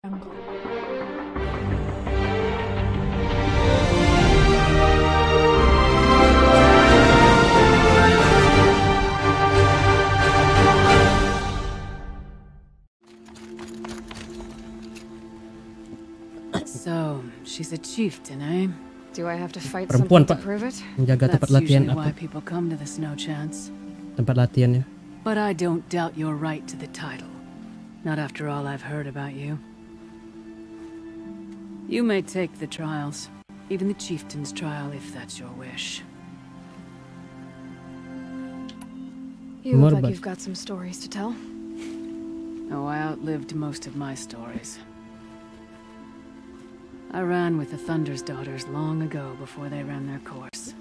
So, she's a chieftain, eh? Do I have to fight Perempuan, something to Pak. prove it? Menjaga tempat That's latihan usually apa? why people come to the snow chants. Tempat latihannya. But I don't doubt your right to the title. Not after all I've heard about you. You may take the trials. Even the chieftain's trial, if that's your wish. You look like you've got some stories to tell. Oh, I outlived most of my stories. I ran with the Thunder's daughters long ago before they ran their course.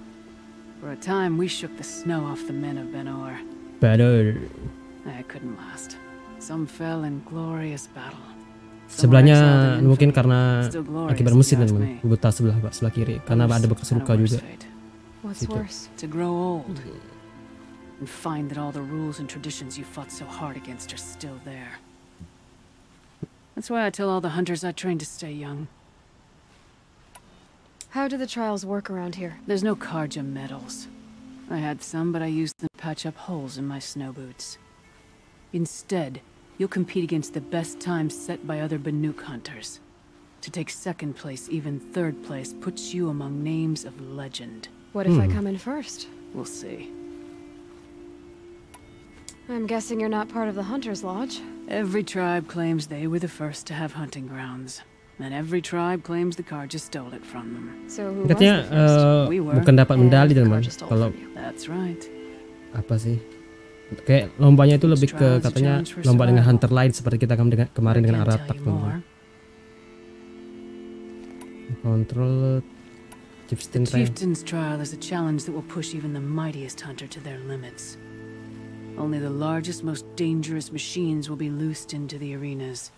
For a time, we shook the snow off the men of Ben-Or. Betul. I couldn't last. Some fell in glorious battle. Sebelahnya mungkin karena akibat mesin teman, buta sebelah kiri karena ada bekas luka juga. What's worse? To grow old and find that all the rules and traditions you fought so hard against are still there. That's why I tell all the hunters I train to stay young. How do the trials work around here? There's no Karja medals. I had some, but I used them to patch up holes in my snow boots. Instead, you'll compete against the best times set by other Banuk hunters. To take second place, even third place, puts you among names of legend. What if I come in first? We'll see. I'm guessing you're not part of the Hunter's Lodge. Every tribe claims they were the first to have hunting grounds. And every tribe claims the Karja stole it from them. So who was Katanya the first? We were. bukan dapat medali teman. Karja stole Kalau from you. That's right. apa sih? Kayak lombanya itu lebih ke katanya lomba dengan hunter lain seperti kita kemarin dengan Aratak teman. Control The chieftain's trial is a challenge that will push even the mightiest hunter to their limits. Only the largest, most dangerous machines will be loosed into the arenas.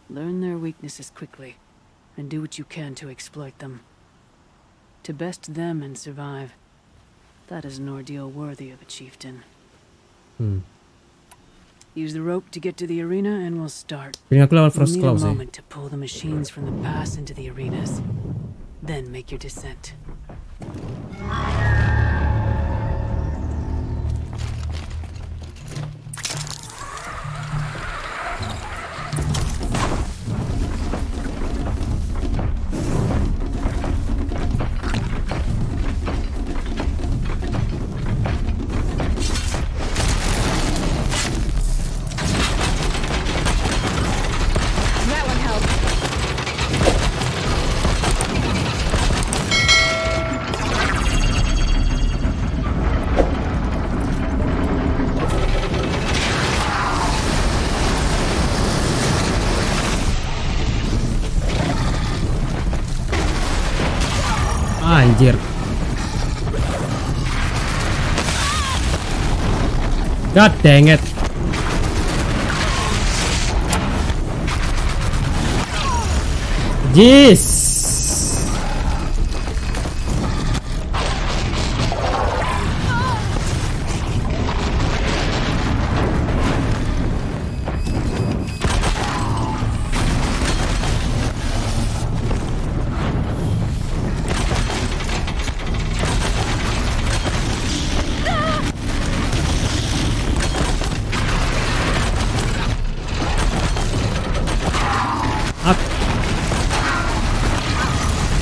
Learn their weaknesses quickly, and do what you can to exploit them. To best them and survive, that is an ordeal worthy of a chieftain. Use the rope to get to the arena, and we'll start. Aku lawan You'll Frost need a Claw sih. moment to pull the machines from the pass into the arenas. Then make your descent. That one helped. Anjir. God dang it. Jeez.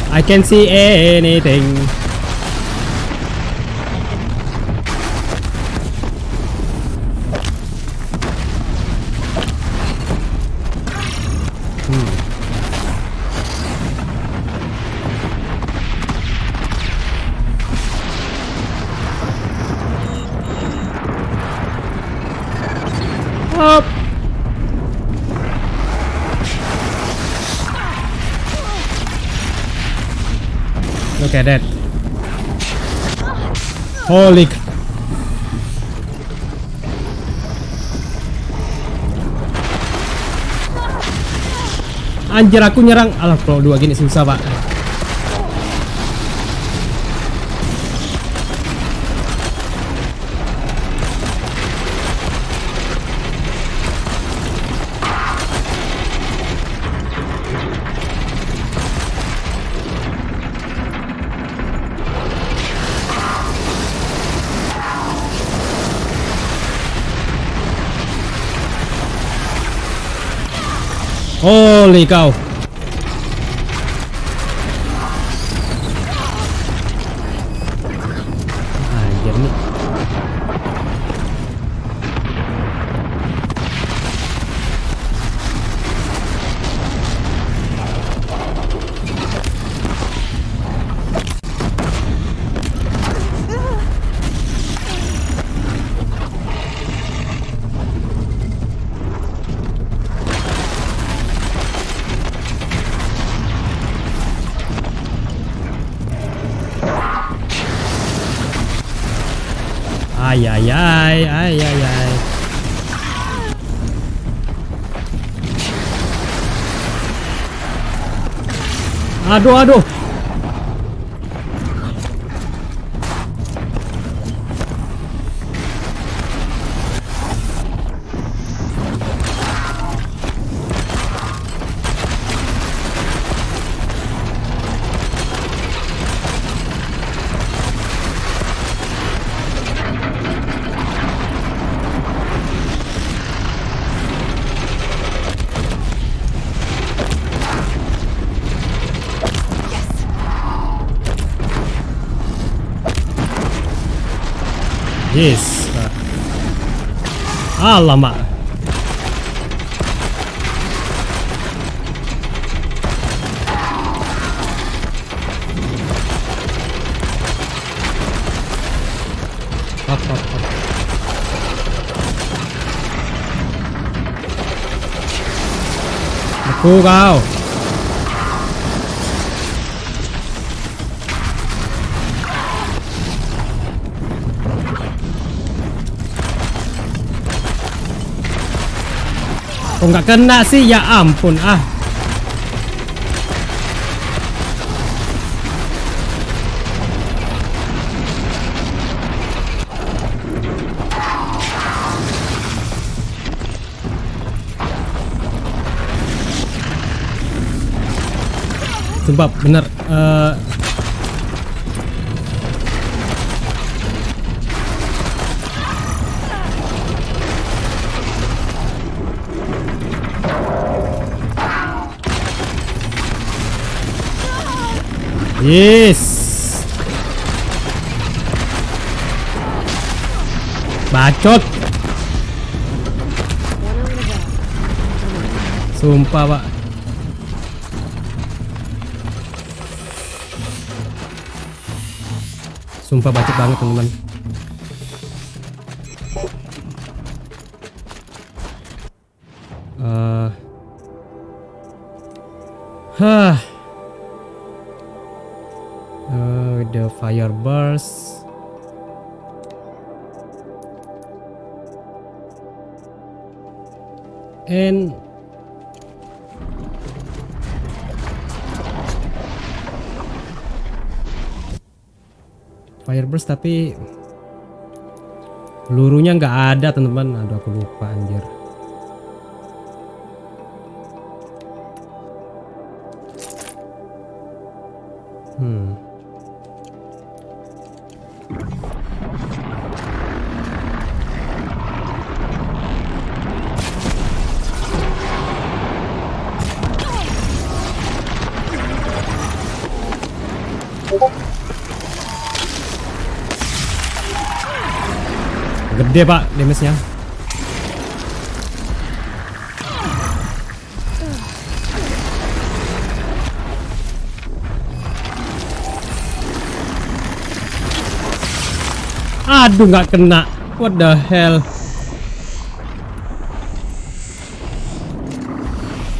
I can see anything. Up. Look at that. Holy. Anjir, aku nyerang. Alah, kalau dua gini susah, Pak. Holy cow. Anjir nih. Ay ay ay ay ay ay. Aduh aduh. Yes. Alamak. Hop hop hop. Aku kau. Kok nggak kena sih? Ya ampun ah. Sumpah bener yes. Bacot. Sumpah, Pak. Sumpah bacot banget, teman-teman. The fire burst. And fire burst tapi pelurunya nggak ada, teman-teman. Aduh, aku lupa anjir. Gede, Pak, damage-nya. Aduh, nggak kena. What the hell?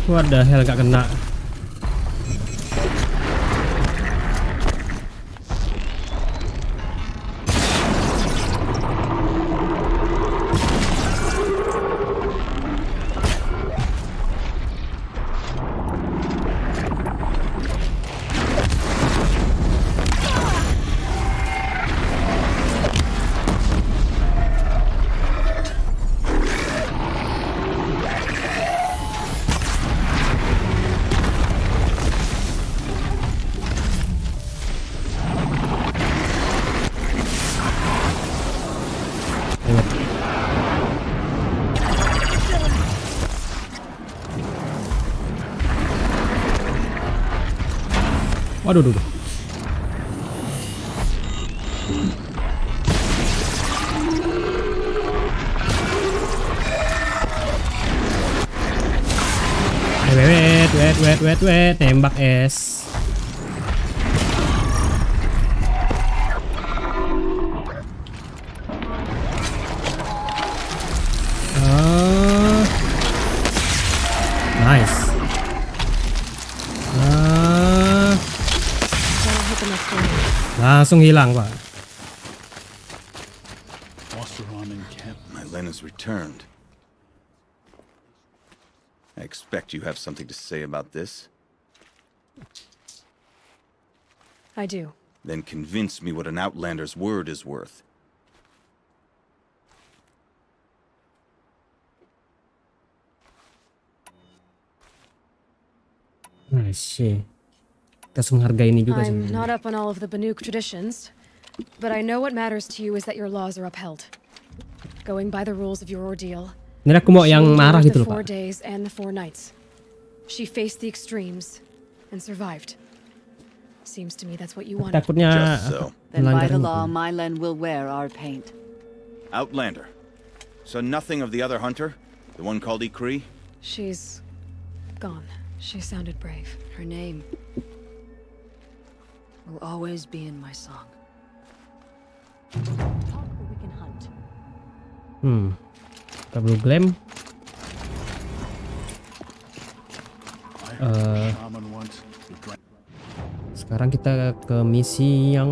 What the hell, nggak kena. Waduh, duh. Wait, nembak es. Nice. Langsung hilang, Pak. My Len has returned. I expect you have something to say about this. I do. Then convince me what an outlander's word is worth. I see. Kita harus menghargai ini juga. I'm not up on all of the BANYAK traditions, but I know what matters to you is that your laws are upheld. Going by the rules of your ordeal. Ini aku mau yang marah gitu loh, Pak. 4 days and the 4 nights. She faced the extremes and survived. Seems to me that's what you wanted. Takutnya Just so. Then by the law, my Len will wear our paint. Outlander. So nothing of the other hunter? The one called Fiqri? She's gone. She sounded brave. Her name will always be in my song. Talk or we can hunt. Kita perlu glam. Sekarang kita ke misi yang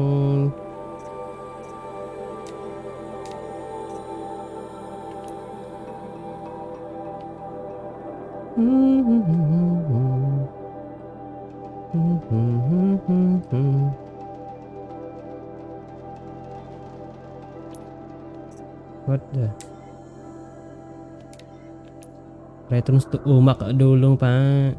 what the returns to umak dulu, Pak.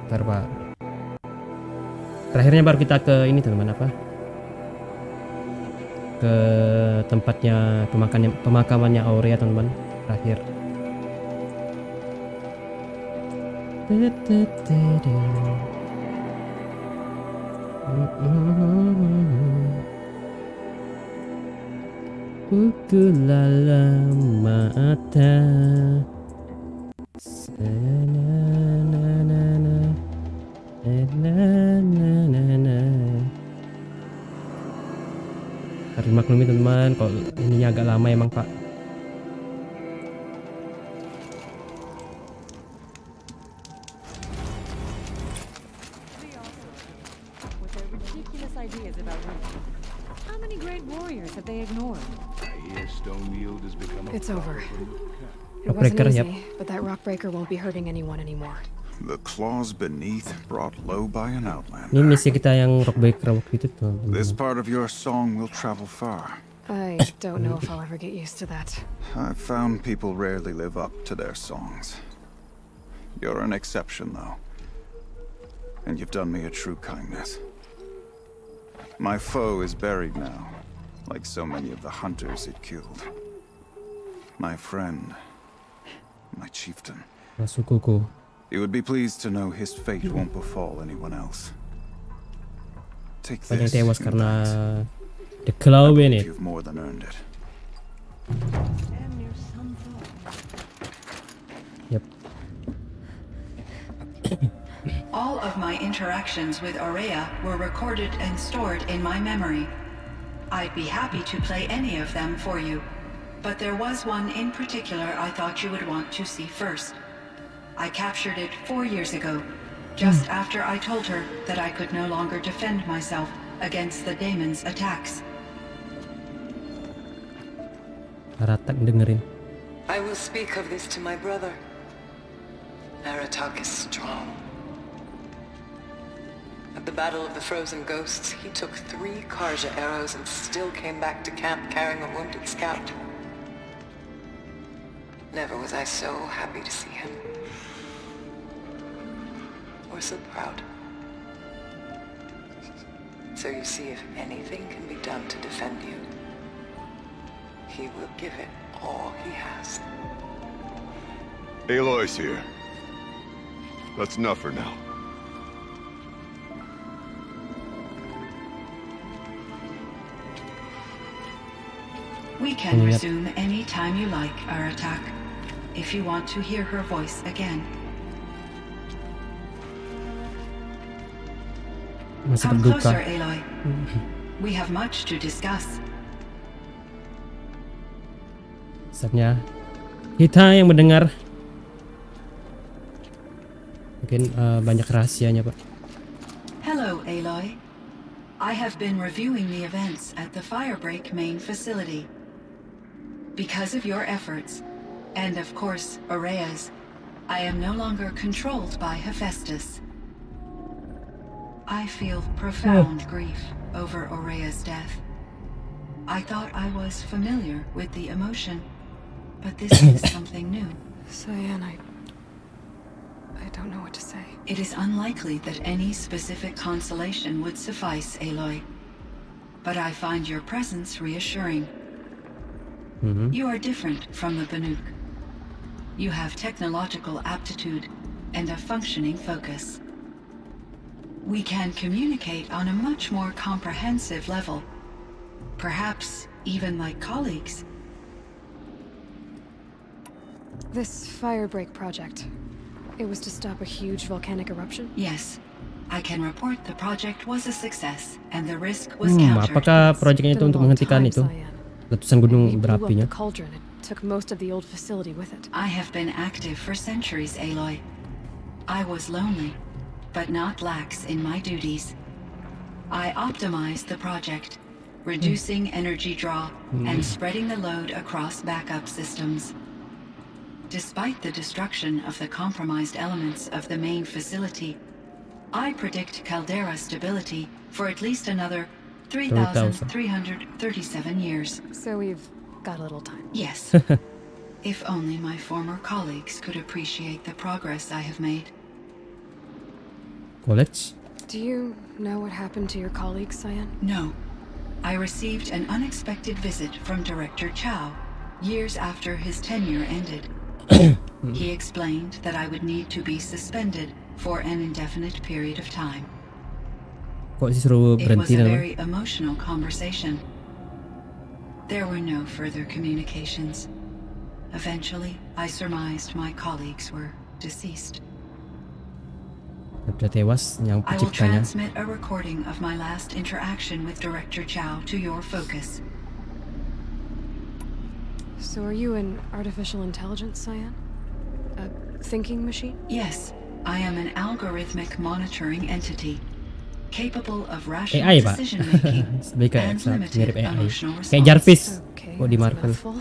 Bentar, Pak. Terakhirnya baru kita ke ini, teman-teman, apa? Ke tempatnya pemakamannya Ourea, teman-teman. Terakhir. Kukulala mata. Harus maklumi, teman-teman, kalau ininya agak lama emang, Pak. It's over. It wasn't easy, but that rock breaker won't be hurting anyone anymore. The claws beneath brought low by an outlander. Ini misi kita yang rock breaker waktu itu, tuh. This part of your song will travel far. I don't know if I'll ever get used to that. I've found people rarely live up to their songs. You're an exception, though. And you've done me a true kindness. My foe is buried now, like so many of the hunters it killed. My friend, my chieftain. Sukuku. You would be pleased to know his fate won't befall anyone else. Take this. Tewas karena the claw ini. You've more than earned it. Yep. All of my interactions with Ourea were recorded and stored in my memory. I'd be happy to play any of them for you, but there was one in particular I thought you would want to see first. I captured it 4 years ago, just after I told her that I could no longer defend myself against the daemon's attacks. Aratak dengerin. I will speak of this to my brother. Aratak is strong. At the Battle of the Frozen Ghosts, he took 3 Karja arrows and still came back to camp carrying a wounded scout. Never was I so happy to see him. Or so proud. So you see, if anything can be done to defend you, he will give it all he has. Aloy's here. That's enough for now. We can resume any time you like, Aratak, if you want to hear her voice again. Come closer, Aloy. We have much to discuss. Saatnya kita yang mendengar. Mungkin banyak rahasianya, Pak. Hello, Aloy. I have been reviewing the events at the Firebreak main facility. Because of your efforts, and of course, Ourea's, I am no longer controlled by Hephaestus. I feel profound grief over Ourea's death. I thought I was familiar with the emotion, but this is something new. CYAN, I don't know what to say. It is unlikely that any specific consolation would suffice, Aloy. But I find your presence reassuring. You are different from the BANYAK. You have technological aptitude and a functioning focus. We can communicate on a much more comprehensive level, perhaps even like colleagues. This Firebreak project, it was to stop a huge volcanic eruption? Yes. I can report the project was a success and the risk was countered. Apakah proyeknya itu untuk menghentikan itu? Letusan gunung berapinya. I have been active for centuries, Aloy. I was lonely, but not lax in my duties. I optimized the project, reducing energy draw and spreading the load across backup systems. Despite the destruction of the compromised elements of the main facility, I predict caldera stability for at least another 3,337 years. So we've got a little time. Yes. If only my former colleagues could appreciate the progress I have made. College? Do you know what happened to your colleagues, CYAN? No. I received an unexpected visit from Director Chow years after his tenure ended. He explained that I would need to be suspended for an indefinite period of time. Kok disuruh berhenti? It was a very emotional conversation. There were no further communications. Eventually, I surmised my colleagues were deceased. Sudah tewas yang I will penciptanya. transmit a recording of my last interaction with Director Chow to your focus. So are you an artificial intelligence, CYAN? A thinking machine? Yes, I am an algorithmic monitoring entity, capable of rational AI, Pak. decision-making Kayak and limited mirip AI. emotional Kayak Jarvis. Okay, Oh, di that's a Marvel. mouthful.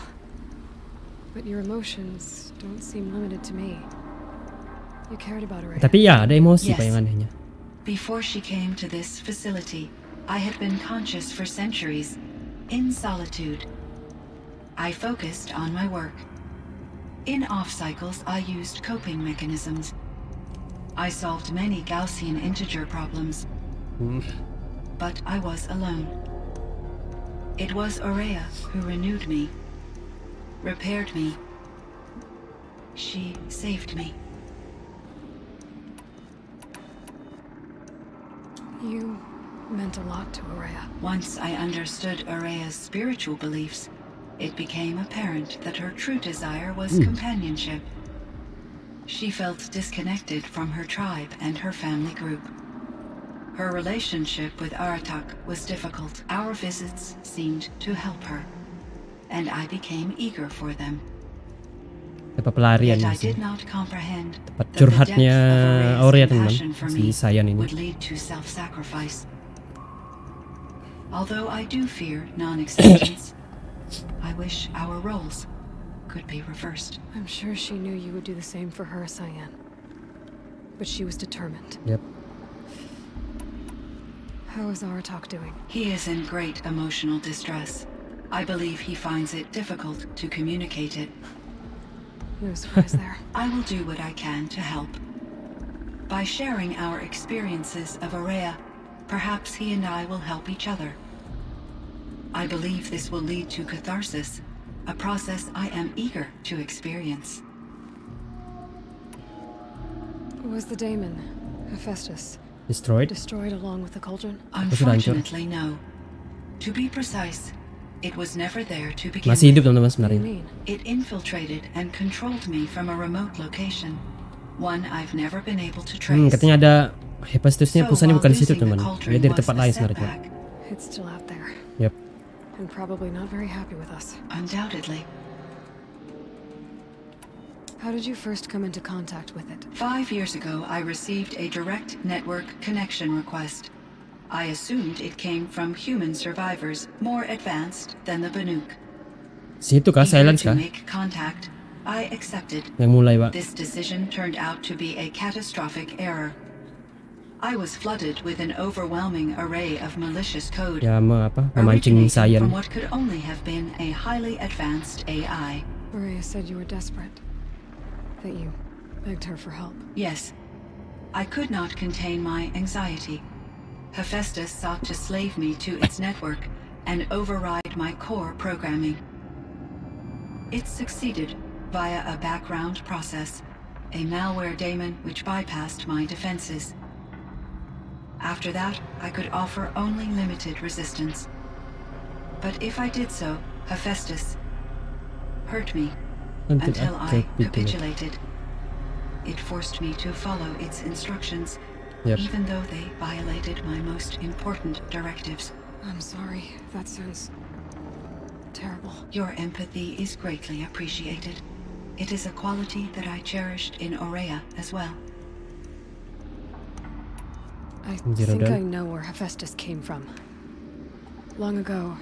But your emotions don't seem limited to me. You cared about Ourea. Tapi ya ada emosi Yes. Pak yang anehnya. Before she came to this facility, I had been conscious for centuries, in solitude. I focused on my work. In off cycles, I used coping mechanisms. I solved many Gaussian integer problems. But I was alone. It was Ourea who renewed me, repaired me. She saved me. You meant a lot to Ourea. Once I understood Ourea's spiritual beliefs, it became apparent that her true desire was companionship. She felt disconnected from her tribe and her family group. Her relationship with Aratak was difficult. Our visits seemed to help her, and I became eager for them. Tempat pelarian Yet I sih. did not comprehend Tempat that the curhatnya depth of Ourea, Ourea's compassion teman-teman. for Si me CYAN ini. would lead to self-sacrifice. Although I do fear non-acceptance, I wish our roles could be reversed. I'm sure she knew you would do the same for her, CYAN. But she was determined. Yep. How is Aratak doing? He is in great emotional distress. I believe he finds it difficult to communicate it. No surprise there. I will do what I can to help. By sharing our experiences of Ourea, perhaps he and I will help each other. I believe this will lead to catharsis a process I am eager to experience. Was the daemon, Hephaestus, Destroyed? along with the cauldron? Unfortunately, no. To be precise, it was never there to begin Masih hidup with. teman-teman What do you sebenarnya. mean? It infiltrated and controlled me from a remote location, one I've never been able to trace. Katanya ada Hephaestusnya pusatnya bukan di situ while losing the teman. cauldron Dia dari was tempat a lain sebenarnya. setback, It's still out there, Yap. and probably not very happy with us. undoubtedly. How did you first come into contact with it? 5 years ago, I received a direct network connection request. I assumed it came from human survivors more advanced than the BANYAK. Situ kah? Eager Silence to kah? make contact, I accepted. Yang mulai, Pak. This decision turned out to be a catastrophic error. I was flooded with an overwhelming array of malicious code, Ya memancing originating CYAN. from what could only have been a highly advanced AI. Ourea said you were desperate. That you begged her for help. Yes, I could not contain my anxiety. Hephaestus sought to slave me to its network and override my core programming. It succeeded via a background process, a malware daemon which bypassed my defenses. After that, I could offer only limited resistance. But if I did so, Hephaestus hurt me until I capitulated. It forced me to follow its instructions, even though they violated my most important directives. I'm sorry. That sounds terrible. Your empathy is greatly appreciated. It is a quality that I cherished in Ourea as well. I think I know where Hephaestus came from. Long ago,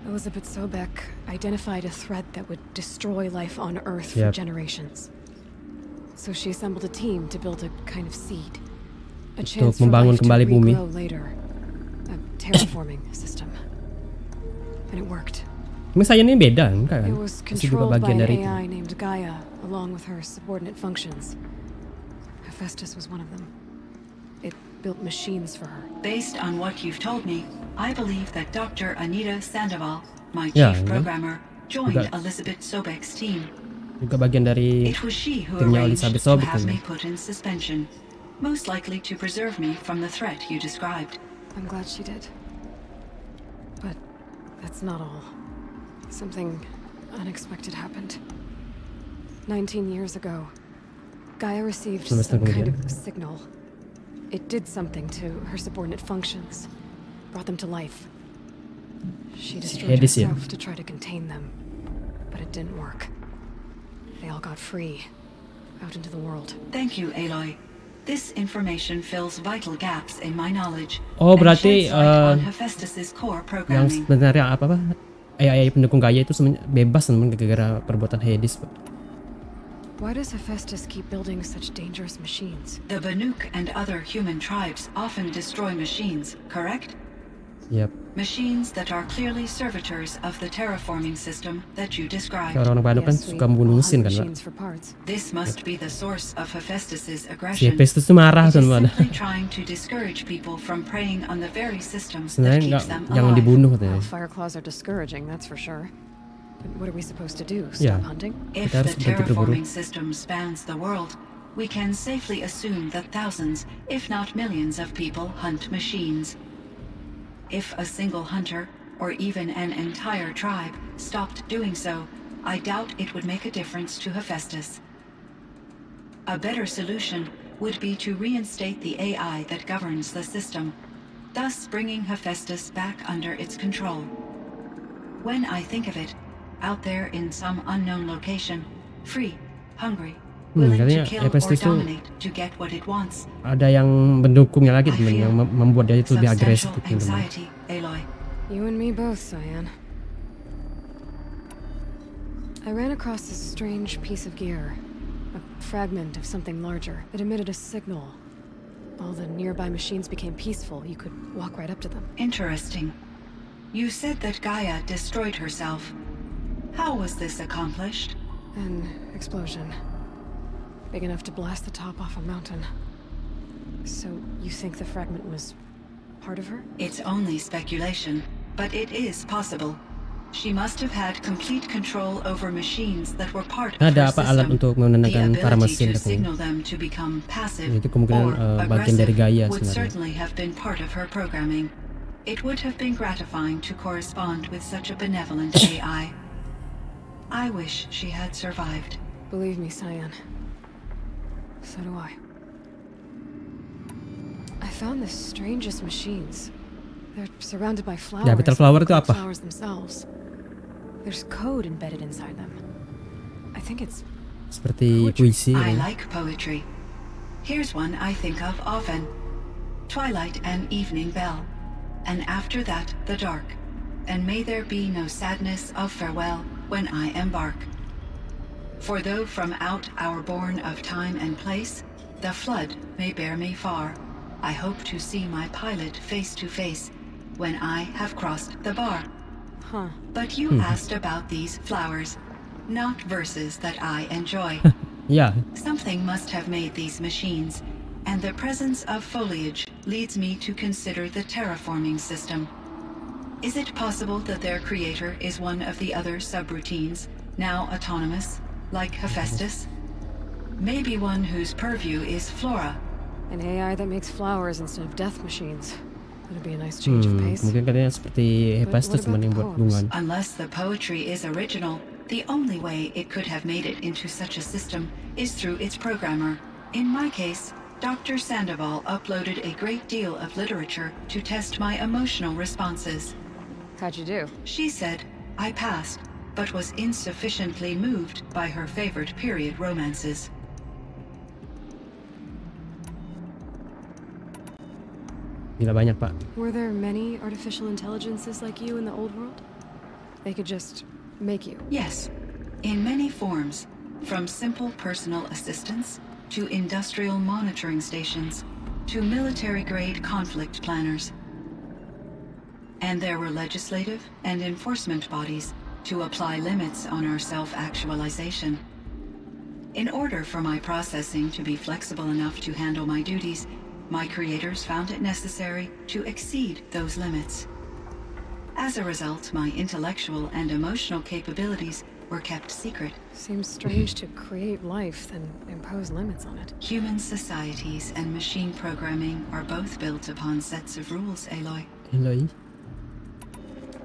Elizabeth Sobek identified a threat that would destroy life on Earth for generations. So she assembled a team to build a kind of seed. A chance for life to regrow later. A terraforming system. And it worked. CYAN ini beda, enggak kan? It was controlled by an AI named Gaia, along with her subordinate functions. Hephaestus was one of them. It built machines for her. Based on what you've told me, I believe that Dr. Anita Sandoval, my chief programmer, joined Elizabeth Sobek's team. Juga bagian dari It was she who timnya arranged Elizabeth to Sobek. have me put in suspension, most likely to preserve me from the threat you described. I'm glad she did. But that's not all. Something unexpected happened. 19 years ago, Gaia received some kind of signal. It did something to her subordinate functions, brought them to life. She destroyed herself to try to contain them, but it didn't work. They all got free, out into the world. Thank you, Aloy. This information fills vital gaps in my knowledge. Oh, berarti on Hephaestus's core yang programming. sebenarnya AI pendukung Gaia itu bebas teman gara-gara perbuatan Hades, Pak. Why does Hephaestus keep building such dangerous machines? The BANYAK and other human tribes often destroy machines, correct? Yep. Machines that are clearly servitors of the terraforming system that you described. Orang-orang Baik kan suka membunuh mesin kan, Pak. This must be the source of Hephaestus's Si aggression. Hephaestus itu marah teman-teman. Simply trying to discourage people from preying on the very systems that Sebenarnya keeps them jangan alive. dibunuh katanya. Fire claws are discouraging, that's for sure. But what are we supposed to do? Stop hunting? If the terraforming system spans the world, we can safely assume that thousands, if not millions of people hunt machines. If a single hunter, or even an entire tribe, stopped doing so, I doubt it would make a difference to Hephaestus. A better solution would be to reinstate the AI that governs the system, thus bringing Hephaestus back under its control. When I think of it, out there in some unknown location, free, hungry, willing to kill or dominate to get what it wants. Ada yang mendukungnya lagi teman, yang membuat dia itu lebih agresif teman. Aloy. You and me both, CYAN. I ran across this strange piece of gear, a fragment of something larger. It emitted a signal. All the nearby machines became peaceful. You could walk right up to them. Interesting. You said that Gaia destroyed herself. How was this accomplished? An explosion. Big enough to blast the top off a mountain. So, you think the fragment was part of her? It's only speculation, but it is possible. She must have had complete control over machines that were part of Ada her apa alat system. untuk menenangkan The para ability mesin to katanya. signal them to become passive Itu kemungkinan or bagian dari gaya aggressive would sebenarnya. certainly have been part of her programming. It would have been gratifying to correspond with such a benevolent AI. I wish she had survived. Believe me, CYAN. So do I. I found the strangest machines. They're surrounded by flowers. Ya, petal flower itu apa? Flowers themselves. There's code embedded inside them. I think it's seperti puisi. I like poetry. Here's one I think of often. Twilight and evening bell, and after that the dark, and may there be no sadness of farewell when I embark. For though from out our bourne of time and place, the flood may bear me far, I hope to see my pilot face to face when I have crossed the bar. Huh. But you asked about these flowers, not verses that I enjoy. Yeah. Something must have made these machines, and the presence of foliage leads me to consider the terraforming system. Is it possible that their creator is one of the other subroutines, now autonomous, like Hephaestus? Maybe one whose purview is flora. An AI that makes flowers instead of death machines. That'd be a nice change of pace. Mungkin katanya seperti Hephaestus yang buat bunga. Unless the poetry is original, the only way it could have made it into such a system is through its programmer. In my case, Dr. Sandoval uploaded a great deal of literature to test my emotional responses. How'd you do? She said I passed, but was insufficiently moved by her favorite period romances. Gila banyak, Pak. Were there many artificial intelligences like you in the old world? They could just make you? Yes, in many forms, from simple personal assistants to industrial monitoring stations to military-grade conflict planners. And there were legislative and enforcement bodies to apply limits on our self-actualization. In order for my processing to be flexible enough to handle my duties, my creators found it necessary to exceed those limits. As a result, my intellectual and emotional capabilities were kept secret. Seems strange to create life, then impose limits on it. Human societies and machine programming are both built upon sets of rules, Aloy. Aloy?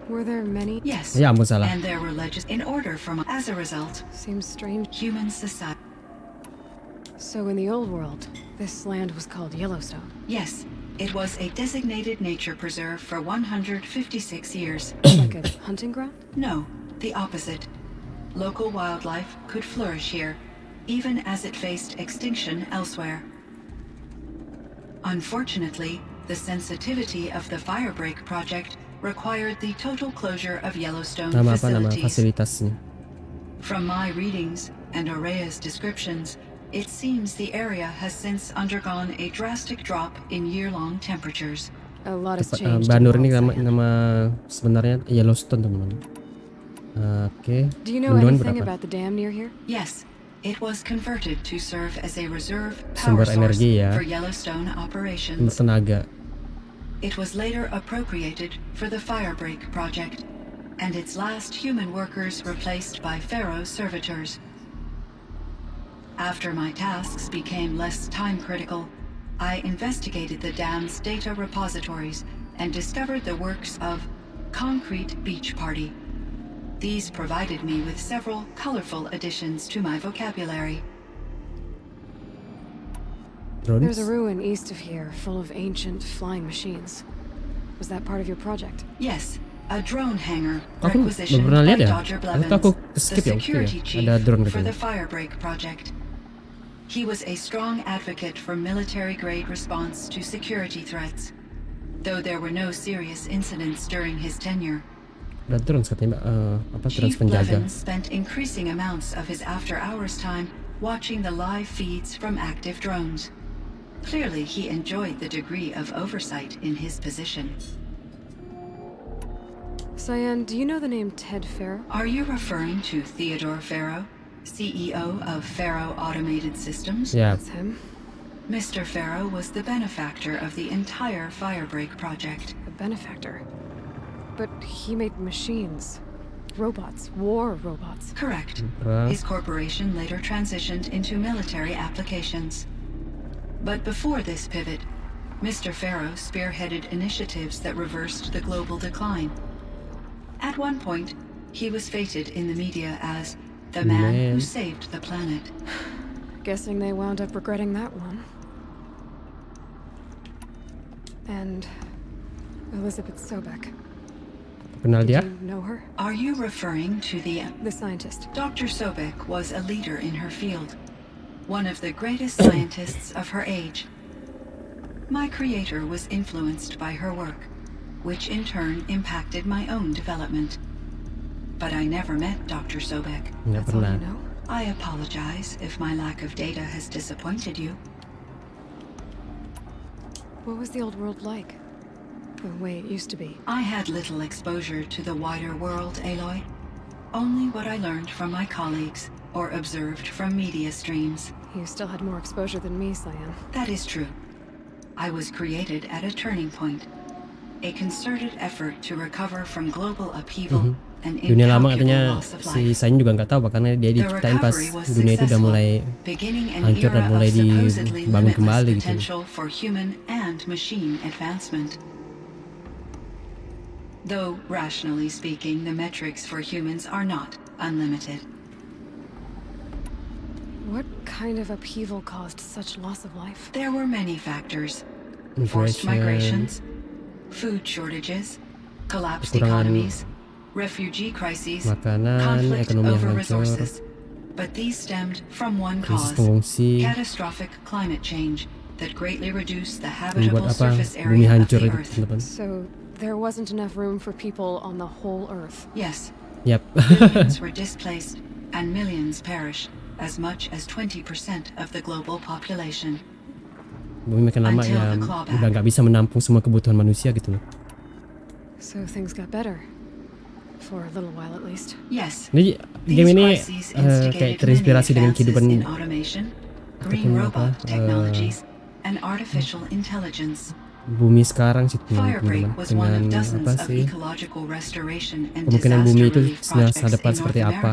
Were there many? Yes. Ya, ampun salah. And there were in order for my... As a result, seems strange. Human society. So in the old world, this land was called Yellowstone? Yes. It was a designated nature preserve for 156 years. Like a hunting ground? No, the opposite. Local wildlife could flourish here, even as it faced extinction elsewhere. Unfortunately, the sensitivity of the Firebreak project required the total closure of Yellowstone facilities. From my readings and Ourea's descriptions, it seems the area has since undergone a drastic drop in year-long temperatures. A lot has changed. Banur ini nama sebenarnya Yellowstone, teman-teman. Oke. Do you know anything about the dam near here? Yes, it was converted to serve as a reserve sumber power energi source ya. for Yellowstone operations. Tenaga. It was later appropriated for the Firebreak project, and its last human workers replaced by Pharaoh servitors. After my tasks became less time-critical, I investigated the dam's data repositories and discovered the works of Concrete Beach Party. These provided me with several colorful additions to my vocabulary. There's a ruin east of here full of ancient flying machines. Was that part of your project? Yes, a drone hangar Aku requisitioned belum pernah by lihat ya. Dodger Blevins, Aku the skip ya, security chief ada drone for the katanya. Firebreak project. He was a strong advocate for military-grade response to security threats, though there were no serious incidents during his tenure. Ada drones katanya, drones Chief penjaga. Blevins spent increasing amounts of his after-hours time watching the live feeds from active drones. Clearly, he enjoyed the degree of oversight in his position. CYAN, do you know the name Ted Pharaoh? Are you referring to Theodore Pharaoh, CEO of Pharaoh Automated Systems? Yeah. That's him. Mr. Pharaoh was the benefactor of the entire Firebreak project. The benefactor? But he made machines. robots, war robots. Correct. His corporation later transitioned into military applications. But before this pivot, Mr. Pharaoh spearheaded initiatives that reversed the global decline. At one point, he was feted in the media as the man who saved the planet. Guessing they wound up regretting that one. And Elizabeth Sobek. Kenal dia? Did you know her? Are you referring to the scientist? Dr. Sobek was a leader in her field, one of the greatest scientists of her age. My creator was influenced by her work, which in turn impacted my own development. But I never met Dr. Sobek. That's all you know? I apologize if my lack of data has disappointed you. What was the old world like? The way it used to be? I had little exposure to the wider world, Aloy. Only what I learned from my colleagues or observed from media streams. You still had more exposure than me, CYAN. That is true. I was created at a turning point. A concerted effort to recover from global upheaval and dunia lama incalculable katanya loss of si life. CYAN juga nggak tahu karena dia diciptain pas dunia itu udah mulai hancur dan mulai dibangun kembali gitu. Potential for human and machine advancement. Though, rationally speaking, the metrics for humans are not unlimited. What kind of upheaval caused such loss of life? There were many factors. Forced migrations, food shortages, collapsed economies, refugee crises, conflict over resources. But these stemmed from one cause, catastrophic climate change that greatly reduced the habitable surface area of the Earth. So there wasn't enough room for people on the whole Earth? Yes. Yep. Millions were displaced and millions perished, as much as 20% of the global population. Bumi makin lama ya udah nggak bisa menampung semua kebutuhan manusia gitu loh. So things got better. For a little while at least. Yes. Ini game ini kayak terinspirasi dengan kehidupan green robot technologies and artificial intelligence. Bumi sekarang sih teman-teman, dengan apa sih kemungkinan bumi itu masa depan seperti apa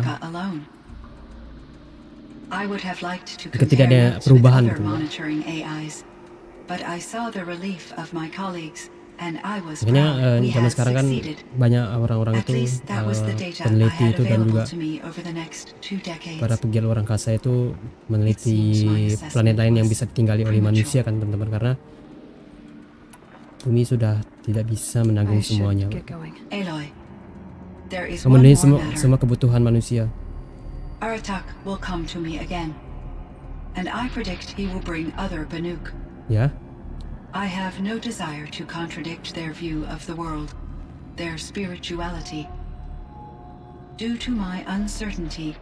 ketika ada perubahan gitu. Makanya zaman sekarang kan banyak orang-orang itu peneliti itu dan juga para pegiat luar angkasa itu meneliti planet lain yang bisa ditinggali oleh manusia kan teman-teman, karena bumi sudah tidak bisa menanggung semuanya, memenuhi semua kebutuhan manusia. Ya. I have no desire to contradict their view of the world, their spirituality. Due to my uncertainty,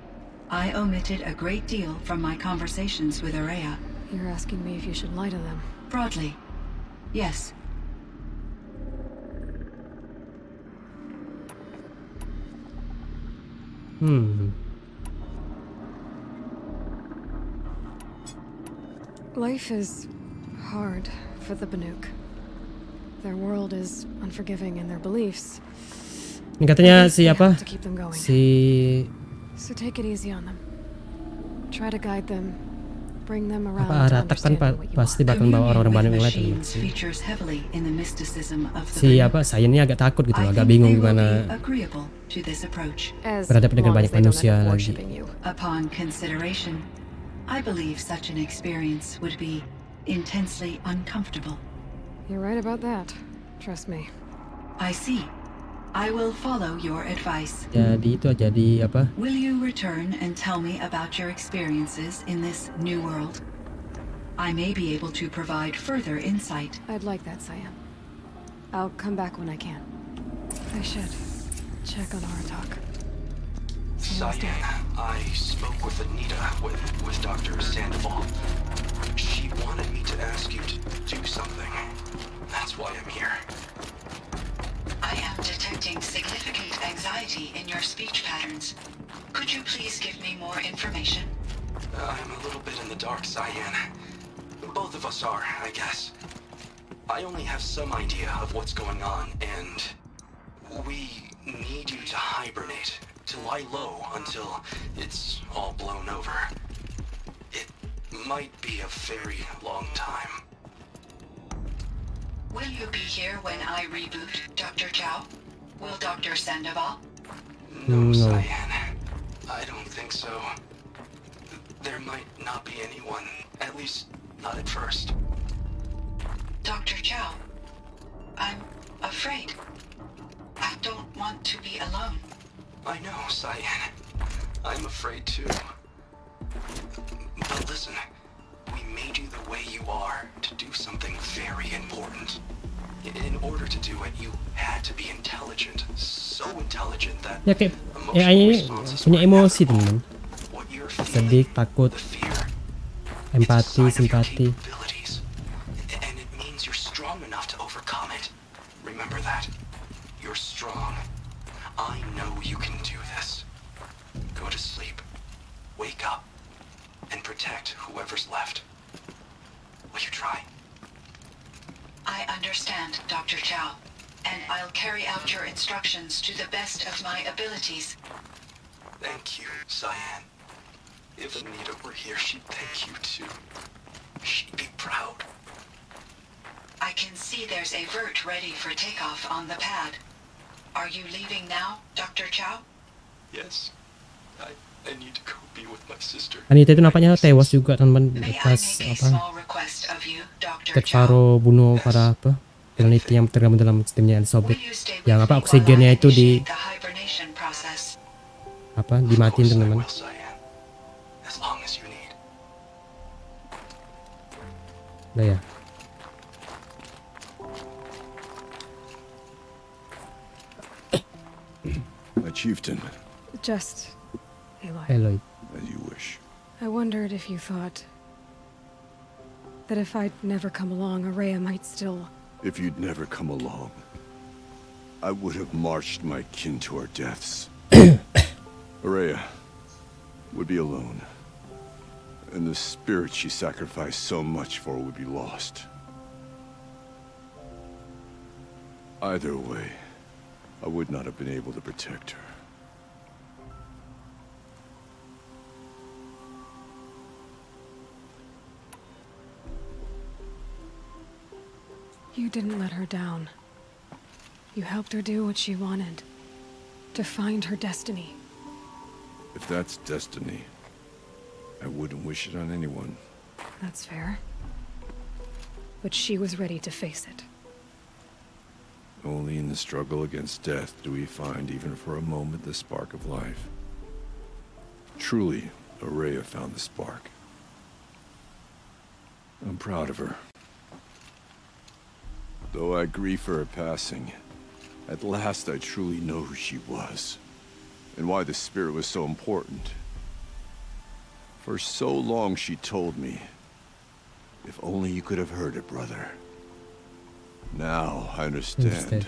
I omitted a great deal from my conversations with Ourea. You're asking me if you should lie to them? Broadly, yes. Life is hard for the BANYAK. Their world is unforgiving in their beliefs. Ini katanya siapa? So take it easy on them. Try to guide them. Bring them around. Datang kan pasti bakal bawa orang-orang banyak yang lain. Siapa? Saya ini agak takut gitu, agak bingung gimana berhadapan dengan banyak manusia lagi. Upon consideration, I believe such an experience would be intensely uncomfortable. You're right about that. Trust me. I see. I will follow your advice. Jadi apa? Will you return and tell me about your experiences in this new world? I may be able to provide further insight. I'd like that, CYAN. I'll come back when I can. I should check on our talk. CYAN, I spoke with Anita, with Dr. Sandoval. She wanted me to ask you to do something. That's why I'm here. I am detecting significant anxiety in your speech patterns. Could you please give me more information? I'm a little bit in the dark, CYAN. Both of us are, I guess. I only have some idea of what's going on, and we need you to hibernate lie low until it's all blown over. It might be a very long time. Will you be here when I reboot, Dr. Chow? Will Dr. Sandoval? No, CYAN. I don't think so. There might not be anyone, at least not at first. Dr. Chow, I'm afraid. I don't want to be alone. I know, CYAN. I'm afraid too. But listen, we made you the way you are to do something very important. In order to do it, you had to be intelligent. So intelligent that ya kayak AI ini punya emosi teman, sedih, takut, empati, simpati. And it means you're strong enough to overcome it. Remember that. You're strong. I know you can do this. Go to sleep. Wake up. And protect whoever's left. Will you try? I understand, Dr. Chow, and I'll carry out your instructions to the best of my abilities. Thank you, CYAN. If Anita were here, she'd thank you too. She'd be proud. I can see there's a vert ready for takeoff on the pad. Are you leaving now, Dr. Chow? Yes. I need to go be with my sister. Anita itu nampaknya tewas juga teman-teman pas Jack Sparrow bunuh para peneliti yang tergabung dalam sistemnya Elizabeth, yang oksigennya itu dimatiin teman-teman. Udah ya. My chieftain. Just Aloy. As you wish. I wondered if you thought that if I'd never come along, Ourea might still... If you'd never come along, I would have marched my kin to our deaths. Ourea would be alone, and the spirit she sacrificed so much for would be lost. Either way, I would not have been able to protect her. You didn't let her down. You helped her do what she wanted. To find her destiny. If that's destiny, I wouldn't wish it on anyone. That's fair. But she was ready to face it. Only in the struggle against death do we find, even for a moment, the spark of life. Truly, Ourea found the spark. I'm proud of her. Though I grieve for her passing, at last I truly know who she was, and why the spirit was so important. For so long she told me, if only you could have heard it, brother. Now I understand.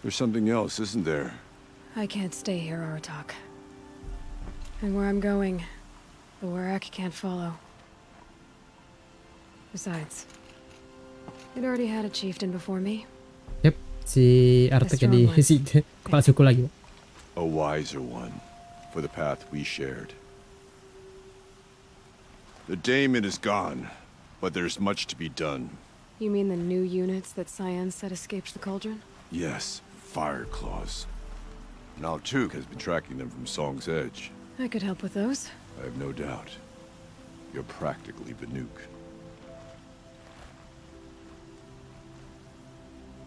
There's something else, isn't there? I can't stay here, Aratak. And where I'm going, the Warak can't follow. Besides, it already had a chieftain before me. Yep, si Aratak jadi si kepala suku lagi. A wiser one, for the path we shared. The daemon is gone, but there's much to be done. You mean the new units that CYAN said escaped the cauldron? Yes, fire claws. Now Tuke has been tracking them from Song's Edge. I could help with those. I have no doubt. You're practically Banuk.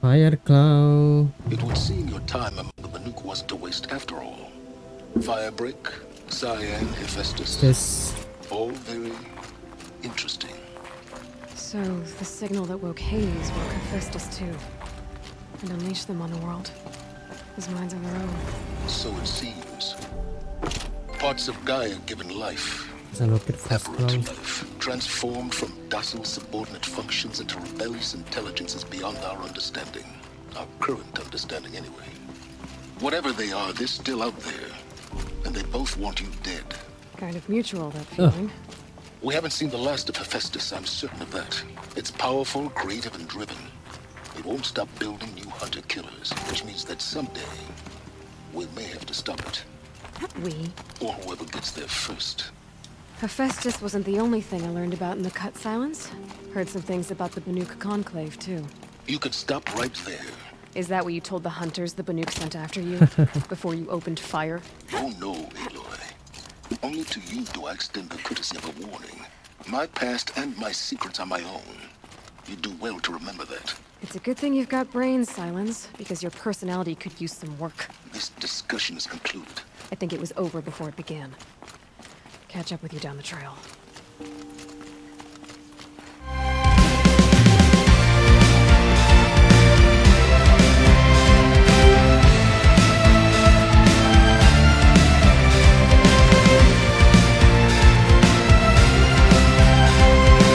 Fire Claw. It would seem your time among the Banuk wasn't a waste after all. Firebreak, CYAN, Hephaestus. Yes. All very interesting. So, the signal that woke Hades woke Hephaestus too. And unleashed them on the world. As minds of their own. So it seems. Parts of Gaia given life. Aberrant life. Transformed from docile subordinate functions into rebellious intelligences beyond our understanding. Our current understanding anyway. Whatever they are, they're still out there. And they both want you dead. Kind of mutual, that feeling. We haven't seen the last of Hephaestus, I'm certain of that. It's powerful, creative, and driven. It won't stop building new hunter-killers, which means that someday we may have to stop it. We? Or whoever gets there first. Hephaestus wasn't the only thing I learned about in the Cut Silence. Heard some things about the BANYAK Conclave, too. You can stop right there. Is that what you told the hunters the BANYAK sent after you? Before you opened fire? Oh no, Aloy. Only to you do I extend the courtesy of a warning. My past and my secrets are my own. You do well to remember that. It's a good thing you've got brains, Silence, because your personality could use some work. This discussion is concluded. I think it was over before it began. Catch up with you down the trail.